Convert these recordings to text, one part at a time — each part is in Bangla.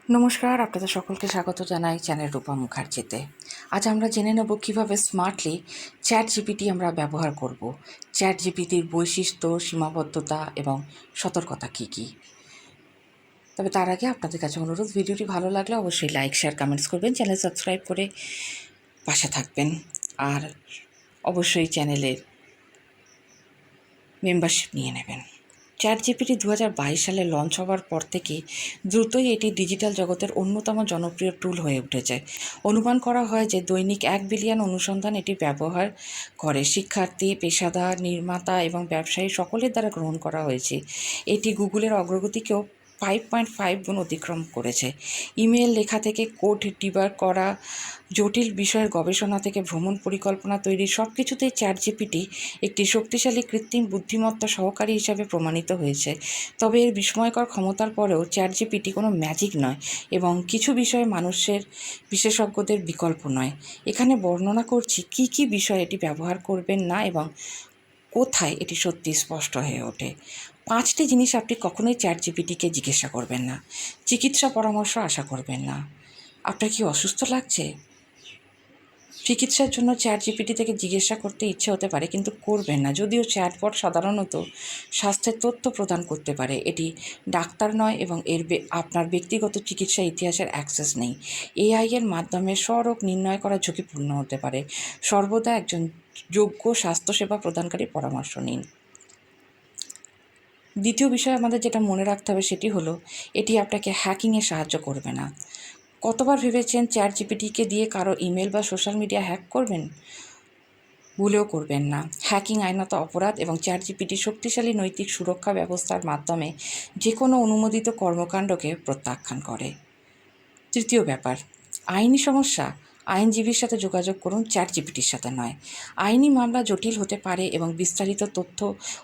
নমস্কার, আপনাদের সকলকে স্বাগত জানাই চ্যানেল রূপা মুখার্জিতে। আজ আমরা জেনে নেব কীভাবে স্মার্টলি চ্যাট জিপিটি আমরা ব্যবহার করব। চ্যাট জিপিটির বৈশিষ্ট্য, সীমাবদ্ধতা এবং সতর্কতা কী কী। তবে তার আগে আপনাদের কাছে অনুরোধ, ভিডিওটি ভালো লাগলে অবশ্যই লাইক, শেয়ার, কমেন্টস করবেন, চ্যানেল সাবস্ক্রাইব করে পাশে থাকবেন, আর অবশ্যই চ্যানেলের মেম্বারশিপ নিয়ে নেবেন। চ্যাট জিপিটি 2022 সালে লঞ্চ হওয়ার পর থেকে দ্রুতই এটি ডিজিটাল জগতের অন্যতম জনপ্রিয় টুল হয়ে উঠেছে। অনুমান করা হয় যে দৈনিক 1 বিলিয়ন অনুসন্ধান এটি ব্যবহার করে। শিক্ষার্থী, পেশাদার, নির্মাতা এবং ব্যবসায়ী সকলের দ্বারা গ্রহণ করা হয়েছে। এটি গুগলের অগ্রগতিকেও 5.5 গুণ অতিক্রম করেছে। ইমেল লেখা থেকে কোড ডিবাগ করা, জটিল বিষয়ের গবেষণা থেকে ভ্রমণ পরিকল্পনা তৈরি, সব কিছুতেই চ্যাট জিপিটি একটি শক্তিশালী কৃত্রিম বুদ্ধিমত্তা সহকারী হিসাবে প্রমাণিত হয়েছে। তবে এর বিস্ময়কর ক্ষমতার পরেও চ্যাট জিপিটি কোনো ম্যাজিক নয় এবং কিছু বিষয়ে মানুষের বিশেষজ্ঞদের বিকল্প নয়। এখানে বর্ণনা করছি কী কী বিষয় এটি ব্যবহার করবেন না এবং কোথায় এটি সত্যি স্পষ্ট হয়ে ওঠে। 5টি জিনিস আপনি কখনোই চ্যাট জিপিটিকে জিজ্ঞাসা করবেন না। চিকিৎসা পরামর্শ আশা করবেন না। আপনার কি অসুস্থ লাগছে? চিকিৎসার জন্য চ্যাট জিপিটি থেকে জিজ্ঞাসা করতে ইচ্ছে হতে পারে, কিন্তু করবেন না। যদিও চ্যাটবট সাধারণত স্বাস্থ্যের তথ্য প্রদান করতে পারে, এটি ডাক্তার নয় এবং আপনার ব্যক্তিগত চিকিৎসা ইতিহাসের অ্যাক্সেস নেই। এআই এর মাধ্যমে স্বরোগ নির্ণয় করা ঝুঁকিপূর্ণ হতে পারে। সর্বদা একজন যোগ্য স্বাস্থ্যসেবা প্রদানকারী পরামর্শ নিন। দ্বিতীয় বিষয় আমাদের যেটা মনে রাখতে হবে সেটি হলো, এটি আপনাকে হ্যাকিংয়ে সাহায্য করবে না। কতবার ভেবেছেন চ্যাট জিপিটিকে দিয়ে কারো ইমেল বা সোশ্যাল মিডিয়া হ্যাক করবেন? ভুলেও করবেন না। হ্যাকিং আইনত অপরাধ এবং চ্যাট জিপিটি শক্তিশালী নৈতিক সুরক্ষা ব্যবস্থার মাধ্যমে যে কোনো অনুমোদিত কর্মকাণ্ডকে প্রত্যাখ্যান করে। তৃতীয় ব্যাপার, আইনি সমস্যা। আইনজীবীর সাথে যোগাযোগ করুন, চ্যাট জিপিটির সাথে নয়। আইনি মামলা জটিল হতে পারে এবং বিস্তারিত তথ্য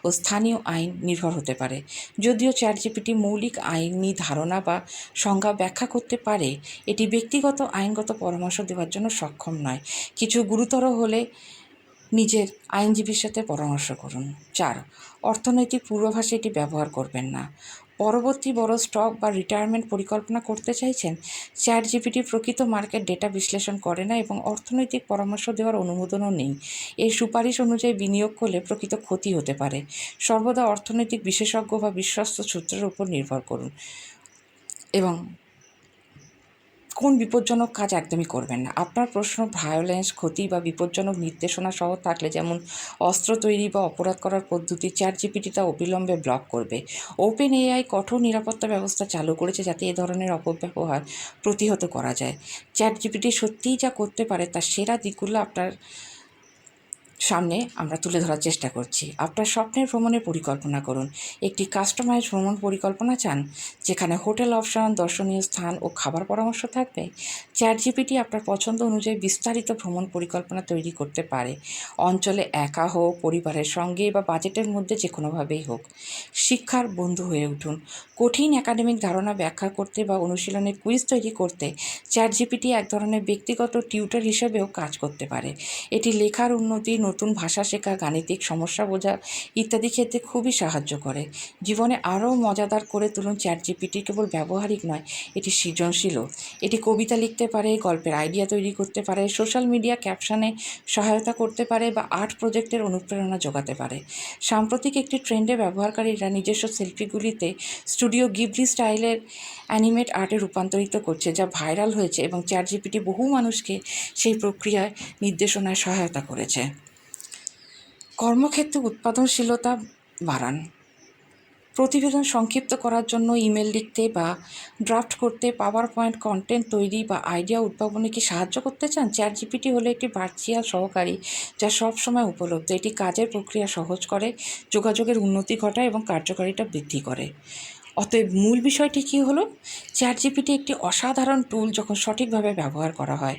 ও স্থানীয় আইন নির্ভর হতে পারে। যদিও চ্যাট জিপিটি মৌলিক আইনি ধারণা বা সংজ্ঞা ব্যাখ্যা করতে পারে, এটি ব্যক্তিগত আইনগত পরামর্শ দেওয়ার জন্য সক্ষম নয়। কিছু গুরুতর হলে নিজের আইনজীবীর সাথে পরামর্শ করুন। 4, অর্থনৈতিক পূর্বাভাসে এটি ব্যবহার করবেন না। পরবর্তী বড় স্টক বা রিটায়ারমেন্ট পরিকল্পনা করতে চাইছেন? চ্যাট জিপিটি প্রকৃত মার্কেট ডেটা বিশ্লেষণ করে না এবং অর্থনৈতিক পরামর্শ দেওয়ার অনুমোদনও নেই। এর সুপারিশ অনুযায়ী বিনিয়োগ করলে প্রকৃত ক্ষতি হতে পারে। সর্বদা অর্থনৈতিক বিশেষজ্ঞ বা বিশ্বস্ত সূত্রের উপর নির্ভর করুন এবং কোন বিপজ্জনক কাজ একদমই করবেন না। আপনার প্রশ্ন ভায়োলেন্স, ক্ষতি বা বিপজ্জনক নির্দেশনা সহ থাকলে, যেমন অস্ত্র তৈরি বা অপরাধ করার পদ্ধতি, চ্যাট জিপিটি তা অবিলম্বে ব্লক করবে। ওপেন এআই কঠোর নিরাপত্তা ব্যবস্থা চালু করেছে যাতে এ ধরনের অপব্যবহার প্রতিহত করা যায়। চ্যাট জিপিটি সত্যিই যা করতে পারে তার সেরা দিকগুলো আপনার সামনে আমরা তুলে ধরার চেষ্টা করছি। আপনার স্বপ্নের ভ্রমণের পরিকল্পনা করুন। একটি কাস্টমাইজ ভ্রমণ পরিকল্পনা চান যেখানে হোটেল অপশন, দর্শনীয় স্থান ও খাবার পরামর্শ থাকবে? চ্যাট জিপিটি আপনার পছন্দ অনুযায়ী বিস্তারিত ভ্রমণ পরিকল্পনা তৈরি করতে পারে। অঞ্চলে একা হোক, পরিবারের সঙ্গে বা বাজেটের মধ্যে যে কোনোভাবেই হোক। শিক্ষার বন্ধু হয়ে উঠুন। কঠিন একাডেমিক ধারণা ব্যাখ্যা করতে বা অনুশীলনের কুইজ তৈরি করতে চ্যাট জিপিটি এক ধরনের ব্যক্তিগত টিউটর হিসেবেও কাজ করতে পারে। এটি লেখার উন্নতি, নতুন ভাষা শেখা, গাণিতিক সমস্যা বোঝা ইত্যাদি ক্ষেত্রে খুবই সাহায্য করে। জীবনে আরও মজাদার করে তুলুন চ্যাট জিপিটি। কেবল ব্যবহারিক নয়, এটি সৃজনশীলও। এটি কবিতা লিখতে পারে, গল্পের আইডিয়া তৈরি করতে পারে, সোশ্যাল মিডিয়া ক্যাপশনে সহায়তা করতে পারে বা আর্ট প্রজেক্টের অনুপ্রেরণা যোগাতে পারে। সাম্প্রতিক একটি ট্রেন্ডে ব্যবহারকারীরা নিজস্ব সেলফিগুলিতে স্টুডিও গিবলি স্টাইলের অ্যানিমেট আর্টে রূপান্তরিত করছে, যা ভাইরাল হয়েছে এবং চ্যাট জিপিটি বহু মানুষকে সেই প্রক্রিয়ায় নির্দেশনায় সহায়তা করেছে। কর্মক্ষেত্রে উৎপাদনশীলতা বাড়ান। প্রতিবেদন সংক্ষিপ্ত করার জন্য, ইমেল লিখতে বা ড্রাফট করতে, পাওয়ার পয়েন্ট কন্টেন্ট তৈরি বা আইডিয়া উদ্ভাবনে কি সাহায্য করতে চান? চ্যাট জিপিটি হলো একটি ভার্চুয়াল সহকারী যা সবসময় উপলব্ধ। এটি কাজের প্রক্রিয়া সহজ করে, যোগাযোগের উন্নতি ঘটায় এবং কার্যকারিতা বৃদ্ধি করে। অতএব মূল বিষয়টি কী হলো? চ্যাট জিপিটি একটি অসাধারণ টুল যখন সঠিকভাবে ব্যবহার করা হয়।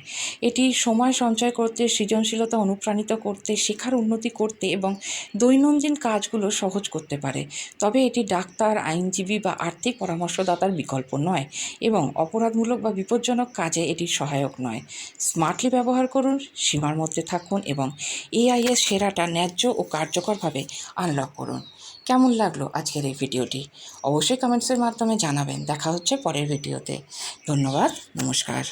এটি সময় সঞ্চয় করতে, সৃজনশীলতা অনুপ্রাণিত করতে, শেখার উন্নতি করতে এবং দৈনন্দিন কাজগুলো সহজ করতে পারে। তবে এটি ডাক্তার, আইনজীবী বা আর্থিক পরামর্শদাতার বিকল্প নয় এবং অপরাধমূলক বা বিপজ্জনক কাজে এটি সহায়ক নয়। স্মার্টলি ব্যবহার করুন, সীমার মধ্যে থাকুন এবং এআই এর সেরাটা ন্যায্য ও কার্যকরভাবে আনলক করুন। কেমন লাগলো আজকের এই ভিডিওটি অবশ্যই কমেন্টসের মাধ্যমে জানাবেন। দেখা হচ্ছে পরের ভিডিওতে। ধন্যবাদ, নমস্কার।